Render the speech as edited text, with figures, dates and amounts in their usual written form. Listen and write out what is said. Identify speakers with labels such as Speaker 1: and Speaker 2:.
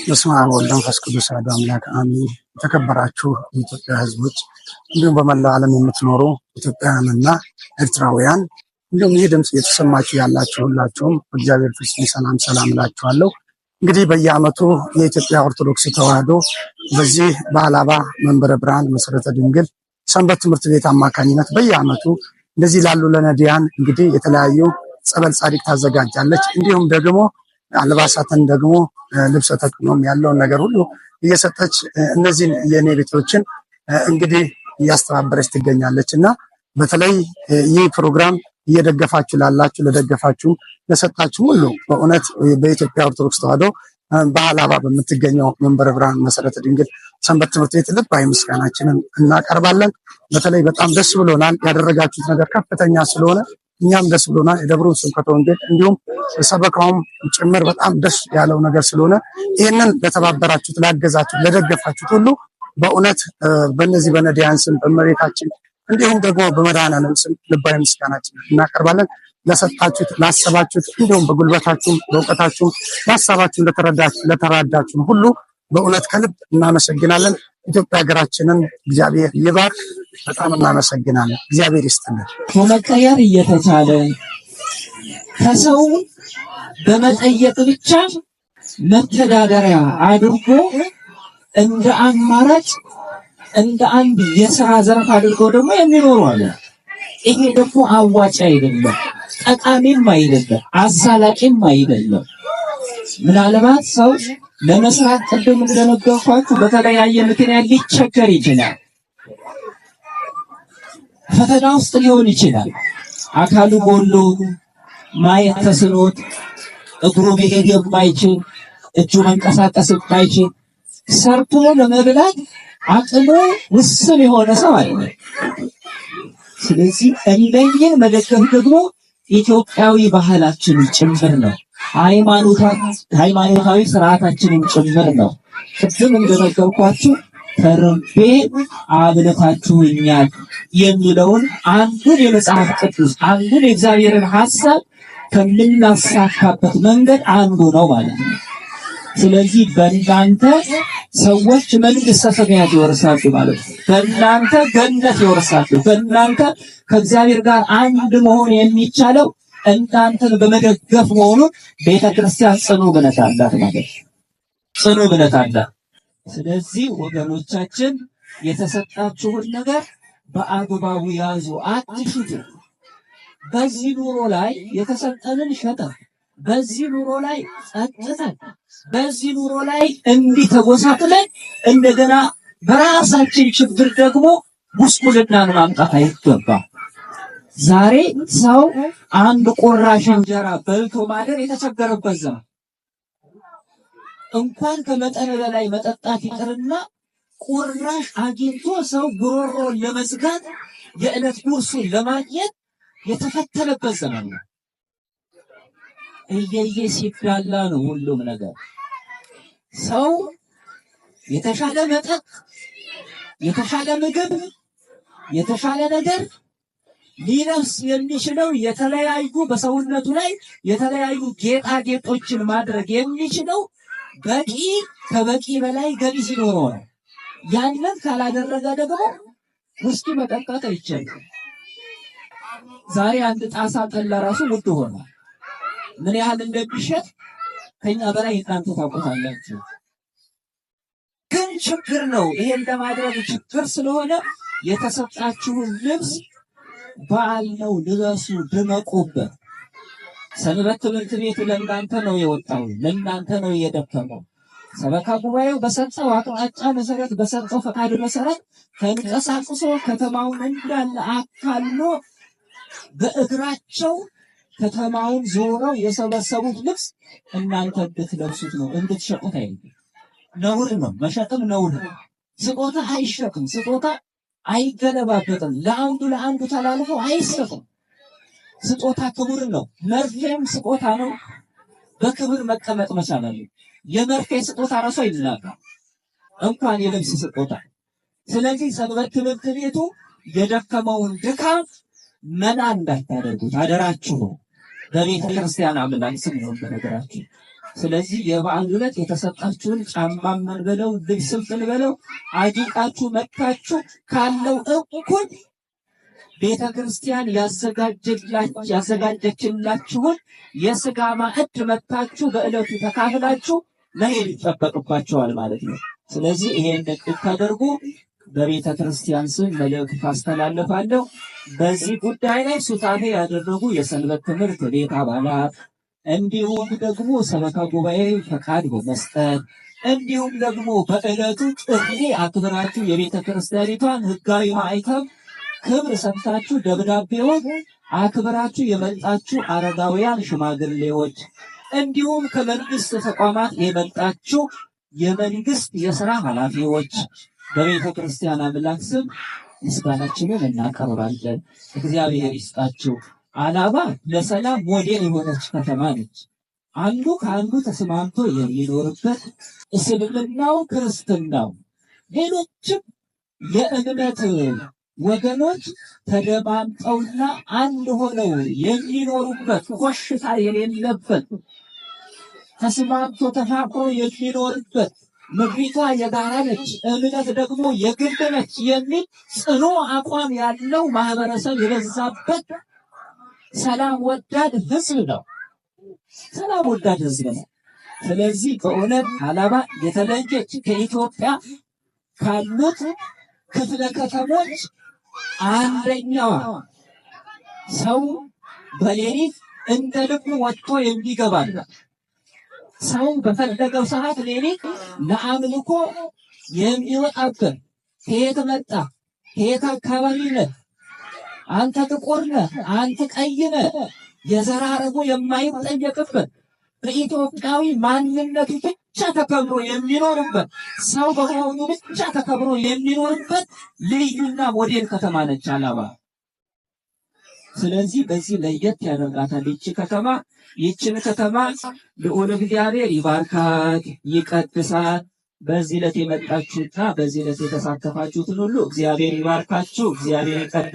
Speaker 1: በስመ አብ ወወልድ ወመንፈስ ቅዱስ አሐዱ አምላክ አሜን። የተከበራችሁ የኢትዮጵያ ሕዝቦች እንዲሁም በመላው ዓለም የምትኖሩ ኢትዮጵያውያንና ኤርትራውያን እንዲሁም ይህ ድምፅ እየተሰማችሁ ያላችሁ ሁላችሁም እግዚአብሔር ፍጹም ሰላም እላችኋለሁ። እንግዲህ በየዓመቱ የኢትዮጵያ ኦርቶዶክስ ተዋሕዶ በዚህ በአላባ መንበረ ብርሃን መሰረተ ድንግል ሰንበት ትምህርት ቤት አማካኝነት በየዓመቱ እንደዚህ ላሉ ለነዳያን እንግዲህ የተለያዩ ጸበል ጻድቅ ታዘጋጃለች። እንዲሁም ደግሞ አልባሳትን ደግሞ ልብሰ ተክህኖም ያለውን ነገር ሁሉ እየሰጠች እነዚህን የኔ ቤቶችን እንግዲህ እያስተባበረች ትገኛለች እና በተለይ ይህ ፕሮግራም እየደገፋችሁ ላላችሁ ለደገፋችሁ ለሰጣችሁ ሁሉ በእውነት በኢትዮጵያ ኦርቶዶክስ ተዋሕዶ በአላባ በምትገኘው መንበረ ብርሃን መሰረተ ድንግል ሰንበት ትምህርት ቤት ልባዊ ምስጋናችንን እናቀርባለን። በተለይ በጣም ደስ ብሎናል። ያደረጋችሁት ነገር ከፍተኛ ስለሆነ እኛም ደስ ብሎናል። የደብሩን ስብከተ ወንጌል እንዲሁም ሰበካውም ጭምር በጣም ደስ ያለው ነገር ስለሆነ ይህንን ለተባበራችሁት፣ ላገዛችሁት፣ ለደገፋችሁት ሁሉ በእውነት በእነዚህ በነዳያን ስም በእመቤታችን እንዲሁም ደግሞ በመድኃኔዓለም ስም ልባዊ ምስጋናችንን እናቀርባለን። ለሰጣችሁት፣ ላሰባችሁት እንዲሁም በጉልበታችሁም በእውቀታችሁም ላሰባችሁም ለተራዳችሁም ሁሉ በእውነት ከልብ እናመሰግናለን። ኢትዮጵያ ሀገራችንን እግዚአብሔር ይባርክ። በጣም እናመሰግናለን። እግዚአብሔር ይስጥልን።
Speaker 2: ከመቀየር እየተቻለ ከሰው በመጠየቅ ብቻ መተዳደሪያ አድርጎ እንደ አማራጭ እንደ አንድ የሥራ ዘርፍ አድርጎ ደግሞ የሚኖሩ አለ። ይሄ ደግሞ አዋጭ አይደለም፣ ጠቃሚም አይደለም፣ አሳላቂም አይደለም። ምናልባት ሰው ለመስራት ቅድም እንደነገርኳችሁ በተለያየ ምክንያት ሊቸገር ይችላል። ፈተና ውስጥ ሊሆን ይችላል። አካሉ ጎሎ ማየት ተስኖት እግሩ መሄድ የማይችል እጁ መንቀሳቀስ የማይችል ሰርቶ ለመብላት አቅሙ ውስን የሆነ ሰው አለ። ስለዚህ እነኝን መደገፍ ደግሞ ኢትዮጵያዊ ባህላችን ጭምር ነው። ሃይማኖታዊ ስርዓታችንን ጭምር ነው። ቅድም እንደነገርኳችሁ ተርቤ አብልታችሁኛል የሚለውን አንዱን የመጽሐፍ ቅዱስ አንዱን የእግዚአብሔርን ሐሳብ ከምናሳካበት መንገድ አንዱ ነው ማለት ነው። ስለዚህ በእናንተ ሰዎች መንግሥተ ሰማያት ይወርሳሉ ማለት ነው። በእናንተ ገነት ይወርሳሉ። በእናንተ ከእግዚአብሔር ጋር አንድ መሆን የሚቻለው እናንተን በመደገፍ መሆኑን ቤተክርስቲያን ጽኑ እምነት አላት ማለት ነው። ጽኑ እምነት አላት። ስለዚህ ወገኖቻችን የተሰጣችሁን ነገር በአግባቡ ያዙ፣ አትሽጡ። በዚህ ኑሮ ላይ የተሰጠንን ሸጠን፣ በዚህ ኑሮ ላይ ጸጥተን፣ በዚህ ኑሮ ላይ እንዲህ ተጎሳቅለን እንደገና በራሳችን ችግር ደግሞ ጉስቁልናን ማምጣት አይገባም። ዛሬ ሰው አንድ ቁራሽ እንጀራ በልቶ ማደር የተቸገረበት ዘመን እንኳን ከመጠን በላይ መጠጣት ይቅርና ቁራሽ አግኝቶ ሰው ጉሮሮን ለመዝጋት የዕለት ጉርሱን ለማግኘት የተፈተነበት ዘመን ነው። እየየ ሲብላላ ነው ሁሉም ነገር። ሰው የተሻለ መጠጥ፣ የተሻለ ምግብ፣ የተሻለ ነገር ሊለብስ የሚችለው የተለያዩ በሰውነቱ ላይ የተለያዩ ጌጣጌጦችን ማድረግ የሚችለው በቂ ከበቂ በላይ ገቢ ሲኖረው ነው። ያንን ካላደረገ ደግሞ ውስኪ መጠጣት አይቻልም። ዛሬ አንድ ጣሳ ጠላ ራሱ ውድ ሆኗል። ምን ያህል እንደሚሸጥ ከኛ በላይ እናንተ ታውቁታላችሁ። ግን ችግር ነው። ይሄን ለማድረግ ችግር ስለሆነ የተሰጣችሁን ልብስ በዓል ነው፣ ልበሱ፣ ድመቁበት። ሰንበት ትምህርት ቤቱ ለእናንተ ነው የወጣው፣ ለእናንተ ነው የደከመው። ሰበካ ጉባኤው በሰጠው አቅጣጫ መሰረት፣ በሰጠው ፈቃድ መሰረት ተንቀሳቅሶ ከተማውን እንዳለ አካሎ በእግራቸው ከተማውን ዞረው የሰበሰቡት ልብስ እናንተ እንድትለብሱት ነው፣ እንድትሸጡት አይደለም። ነውር ነው፣ መሸጥም ነውር ነው። ስጦታ አይሸጥም፣ ስጦታ አይገለባበጥም፣ ለአንዱ ተላልፎ አይሰጥም። ስጦታ ክቡር ነው። መርፌም ስጦታ ነው፣ በክብር መቀመጥ መቻል አለ። የመርፌ ስጦታ ራሱ አይናገር እንኳን የልብስ ስጦታ። ስለዚህ ሰንበት ትምህርት ቤቱ የደከመውን ድካም መና እንዳታደርጉት አደራችሁ። በቤተ ክርስቲያን አምላክ ስም ነው በነገራችሁ። ስለዚህ የበዓል ዕለት የተሰጣችሁን ጫማም እንበለው ልብስም እንበለው አጊጣችሁ መጥታችሁ ካለው እኩል ቤተ ክርስቲያን ያዘጋጀችላችሁን የሥጋ ማዕድ መጥታችሁ በዕለቱ ተካፍላችሁ መሄድ ይጠበቅባችኋል ማለት ነው። ስለዚህ ይሄን እንድታደርጉ በቤተ ክርስቲያን ስም መልእክት አስተላልፋለሁ። በዚህ ጉዳይ ላይ ሱታፌ ያደረጉ የሰንበት ትምህርት ቤት አባላት እንዲሁም ደግሞ ሰበካ ጉባኤ ፈቃድ በመስጠት እንዲሁም ደግሞ በዕለቱ ጥሪ አክብራችሁ የቤተ ክርስቲያኒቷን ሕጋዊ ማዕተም ክብር ሰጥታችሁ ደብዳቤውን አክብራችሁ የመጣችሁ አረጋውያን ሽማግሌዎች እንዲሁም ከመንግስት ተቋማት የመጣችሁ የመንግስት የሥራ ኃላፊዎች በቤተ ክርስቲያን አምላክ ስም ምስጋናችንን እናቀርባለን። እግዚአብሔር ይስጣችሁ። አላባ ለሰላም ሞዴል የሆነች ከተማ ነች። አንዱ ከአንዱ ተስማምቶ የሚኖርበት እስልምናው፣ ክርስትናው፣ ሌሎችም የእምነት ወገኖች ተደማምጠውና አንድ ሆነው የሚኖሩበት ኮሽታ የሌለበት ተስማምቶ ተፋቅሮ የሚኖርበት ምድሪቷ የጋራ ነች፣ እምነት ደግሞ የግል ነች የሚል ጽኑ አቋም ያለው ማህበረሰብ የበዛበት ሰላም ወዳድ ህዝብ ነው። ሰላም ወዳድ ህዝብ ነው። ስለዚህ በእውነት አላባ የተለየች ከኢትዮጵያ ካሉት ክፍለ ከተሞች አንደኛዋ ሰው በሌሊት እንደ ልቡ ወጥቶ የሚገባላት ሰው በፈለገው ሰዓት ሌሊት ለአምልኮ የሚወጣበት ከየት መጣ ከየት አካባቢ ነህ አንተ ጥቁር ነህ አንተ ቀይ ነህ የዘር ሐረጉ የማይጠየቅበት በኢትዮጵያዊ ማንነቱ ብቻ ተከብሮ የሚኖርበት ሰው በመሆኑ ብቻ ተከብሮ የሚኖርበት ልዩና ሞዴል ከተማ ነች አላባ። ስለዚህ በዚህ ለየት ያደርጋታል ይህች ከተማ። ይህችን ከተማ ልዑል እግዚአብሔር ይባርካት ይቀድሳት። በዚህ ዕለት የመጣችሁትና በዚህ ዕለት የተሳተፋችሁትን ሁሉ እግዚአብሔር ይባርካችሁ፣ እግዚአብሔር ይቀድሳችሁ።